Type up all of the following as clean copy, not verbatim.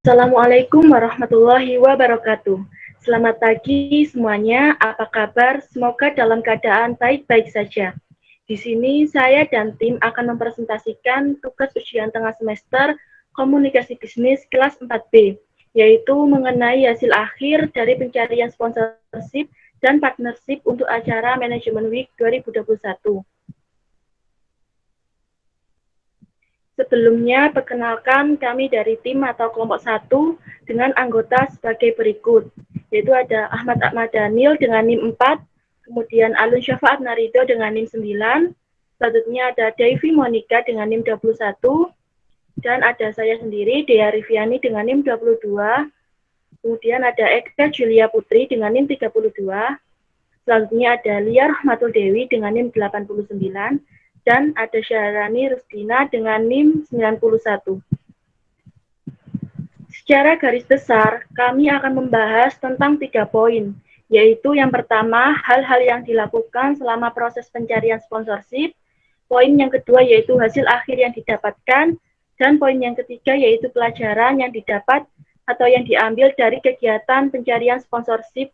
Assalamualaikum warahmatullahi wabarakatuh. Selamat pagi semuanya, apa kabar? Semoga dalam keadaan baik-baik saja. Di sini saya dan tim akan mempresentasikan tugas ujian tengah semester Komunikasi Bisnis kelas 4B, yaitu mengenai hasil akhir dari pencarian sponsorship dan partnership untuk acara Manajemen Week 2021. Sebelumnya, perkenalkan kami dari tim atau kelompok 1 dengan anggota sebagai berikut, yaitu ada Ahmad Daniel dengan NIM 4, kemudian Alun Syafaat Narido dengan NIM 9, selanjutnya ada Devi Monica dengan NIM 21, dan ada saya sendiri, Dea Riviani dengan NIM 22, kemudian ada Eka Julia Putri dengan NIM 32, selanjutnya ada Lia Rahmatul Dewi dengan NIM 89, dan ada Syahrani Rusdina dengan NIM 91. Secara garis besar, kami akan membahas tentang 3 poin, yaitu yang pertama, hal-hal yang dilakukan selama proses pencarian sponsorship, poin yang kedua yaitu hasil akhir yang didapatkan, dan poin yang ketiga yaitu pelajaran yang didapat atau yang diambil dari kegiatan pencarian sponsorship.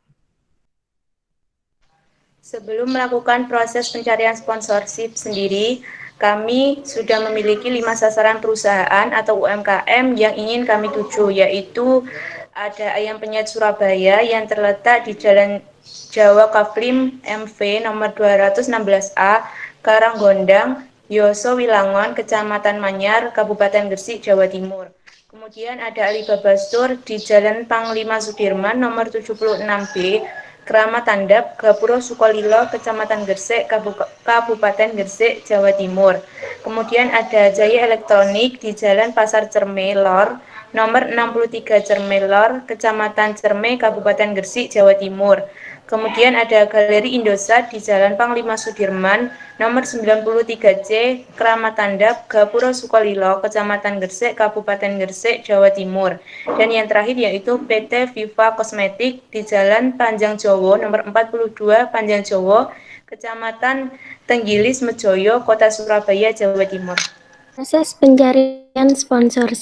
Sebelum melakukan proses pencarian sponsorship sendiri, kami sudah memiliki 5 sasaran perusahaan atau UMKM yang ingin kami tuju, yaitu ada Ayam Penyet Surabaya yang terletak di Jalan Jawa Kaflim MV nomor 216A, Karanggondang, Yoso Wilangon, Kecamatan Manyar, Kabupaten Gresik, Jawa Timur. Kemudian ada Alibaba Store di Jalan Panglima Sudirman nomor 76B, Keramat Tandap, Gapuro Sukolilo, Kecamatan Gresik, Kabupaten Gresik, Jawa Timur. Kemudian ada Jaya Elektronik di Jalan Pasar Cerme Lor, nomor 63 Cerme Lor, Kecamatan Cerme, Kabupaten Gresik, Jawa Timur. Kemudian ada Galeri Indosat di Jalan Panglima Sudirman, nomor 93C, Keramat Tandap, Gapuro Sukolilo, Kecamatan Gresik, Kabupaten Gresik, Jawa Timur. Dan yang terakhir yaitu PT Viva Kosmetik di Jalan Panjang Jowo, nomor 42 Panjang Jowo, Kecamatan Tenggilis Mejoyo, Kota Surabaya, Jawa Timur. Proses pencarian sponsor.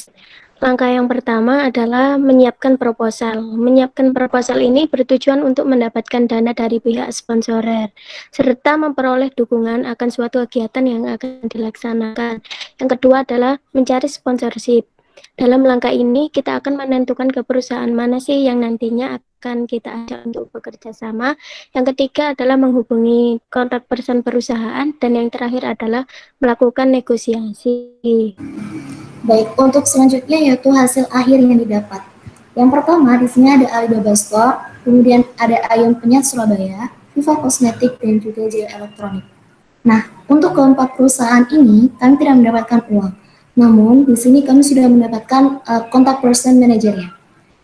Langkah yang pertama adalah menyiapkan proposal. Menyiapkan proposal ini bertujuan untuk mendapatkan dana dari pihak sponsorer, serta memperoleh dukungan akan suatu kegiatan yang akan dilaksanakan. Yang kedua adalah mencari sponsorship. Dalam langkah ini, kita akan menentukan ke perusahaan mana sih yang nantinya akan kita ajak untuk bekerja sama. Yang ketiga adalah menghubungi kontak person perusahaan. Dan yang terakhir adalah melakukan negosiasi. Baik, untuk selanjutnya yaitu hasil akhir yang didapat. Yang pertama di sini ada Alibaba Store, kemudian ada Ayam Penyet Surabaya, Viva Kosmetik, dan juga Jaya Elektronik. Nah, untuk keempat perusahaan ini kami tidak mendapatkan uang. Namun di sini kami sudah mendapatkan kontak person manajernya.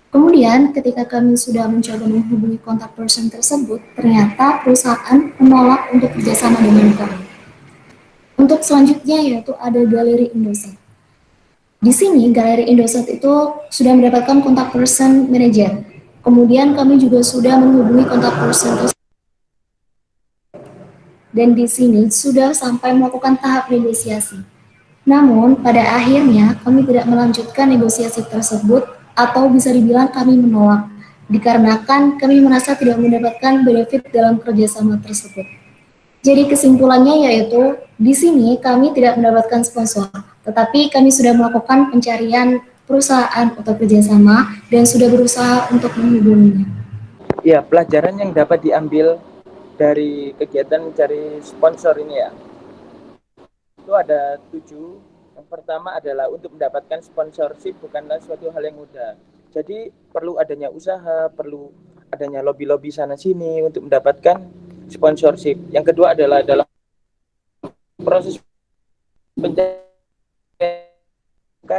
Kemudian ketika kami sudah mencoba menghubungi kontak person tersebut, ternyata perusahaan menolak untuk kerjasama dengan kami. Untuk selanjutnya yaitu ada Galeri Indosat. Di sini Galeri Indosat itu sudah mendapatkan kontak person manager. Kemudian kami juga sudah menghubungi kontak person tersebut. Dan di sini sudah sampai melakukan tahap negosiasi. Namun pada akhirnya kami tidak melanjutkan negosiasi tersebut atau bisa dibilang kami menolak dikarenakan kami merasa tidak mendapatkan benefit dalam kerjasama tersebut. Jadi kesimpulannya yaitu di sini kami tidak mendapatkan sponsor, tetapi kami sudah melakukan pencarian perusahaan untuk kerjasama dan sudah berusaha untuk menghubunginya. Ya, pelajaran yang dapat diambil dari kegiatan mencari sponsor ini ya, itu ada 7. Yang pertama adalah untuk mendapatkan sponsorship bukanlah suatu hal yang mudah. Jadi perlu adanya usaha, perlu adanya lobby-lobby sana-sini untuk mendapatkan sponsorship. Yang kedua adalah dalam proses pencarian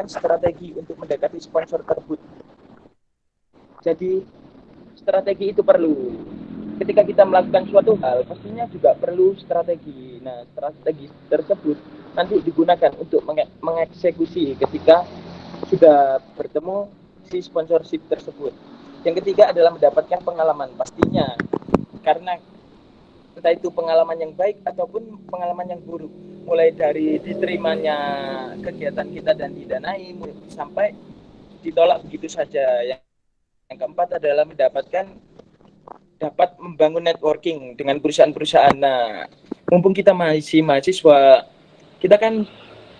strategi untuk mendekati sponsor tersebut. Jadi strategi itu perlu. Ketika kita melakukan suatu hal, pastinya juga perlu strategi. Nah, strategi tersebut nanti digunakan untuk mengeksekusi ketika sudah bertemu si sponsorship tersebut. Yang ketiga adalah mendapatkan pengalaman pastinya, karena entah itu pengalaman yang baik ataupun pengalaman yang buruk, mulai dari diterimanya kegiatan kita dan didanai sampai ditolak begitu saja. Yang keempat adalah dapat membangun networking dengan perusahaan-perusahaan. Nah, mumpung kita masih mahasiswa, kita kan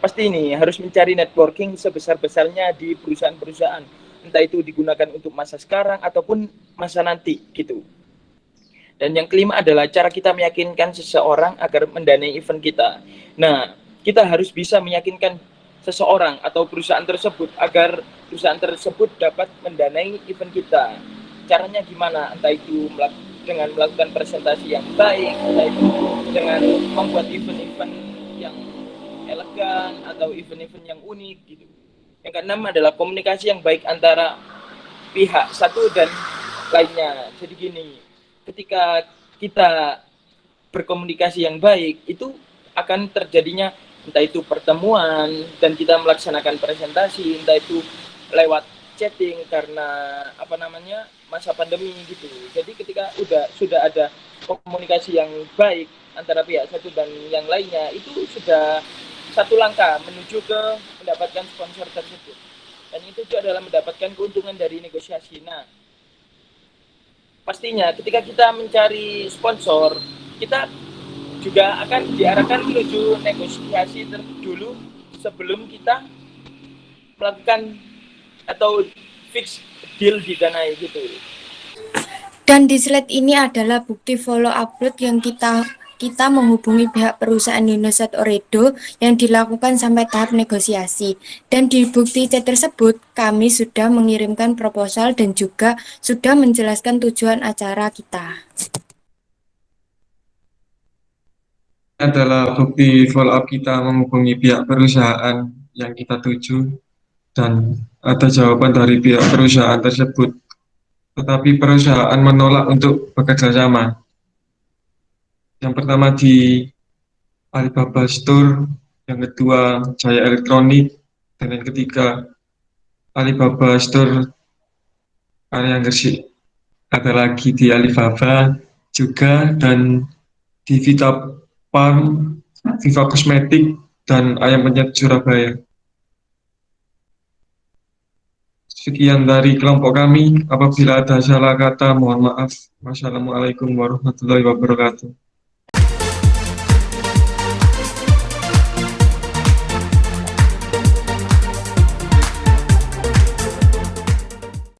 pasti ini harus mencari networking sebesar-besarnya di perusahaan-perusahaan. Entah itu digunakan untuk masa sekarang ataupun masa nanti gitu. Dan yang kelima adalah cara kita meyakinkan seseorang agar mendanai event kita. Nah, kita harus bisa meyakinkan seseorang atau perusahaan tersebut agar perusahaan tersebut dapat mendanai event kita. Caranya gimana? Entah itu dengan melakukan presentasi yang baik, entah itu dengan membuat event-event yang elegan atau event-event yang unik gitu. Yang keenam adalah komunikasi yang baik antara pihak satu dan lainnya. Jadi gini, ketika kita berkomunikasi yang baik, itu akan terjadinya entah itu pertemuan dan kita melaksanakan presentasi, entah itu lewat chatting karena masa pandemi gitu. Jadi ketika sudah ada komunikasi yang baik antara pihak satu dan yang lainnya, itu sudah satu langkah menuju ke mendapatkan sponsor tersebut. Dan itu juga adalah mendapatkan keuntungan dari negosiasi. Nah, pastinya ketika kita mencari sponsor, kita juga akan diarahkan menuju negosiasi dulu sebelum kita melakukan atau fix deal didanai gitu. Dan di slide ini adalah bukti follow upload yang kita menghubungi pihak perusahaan Indosat Ooredoo yang dilakukan sampai tahap negosiasi. Dan di bukti chat tersebut, kami sudah mengirimkan proposal dan juga sudah menjelaskan tujuan acara kita. Adalah bukti follow up kita menghubungi pihak perusahaan yang kita tuju dan ada jawaban dari pihak perusahaan tersebut, tetapi perusahaan menolak untuk bekerja sama. Yang pertama di Alibaba Store, yang kedua Jaya Elektronik, dan yang ketiga Alibaba Store area Gresik. Ada lagi di Alibaba juga, dan di Vita Farm, Viva Kosmetik, dan Ayam Penyet Surabaya. Sekian dari kelompok kami. Apabila ada salah kata, mohon maaf. Wassalamualaikum warahmatullahi wabarakatuh.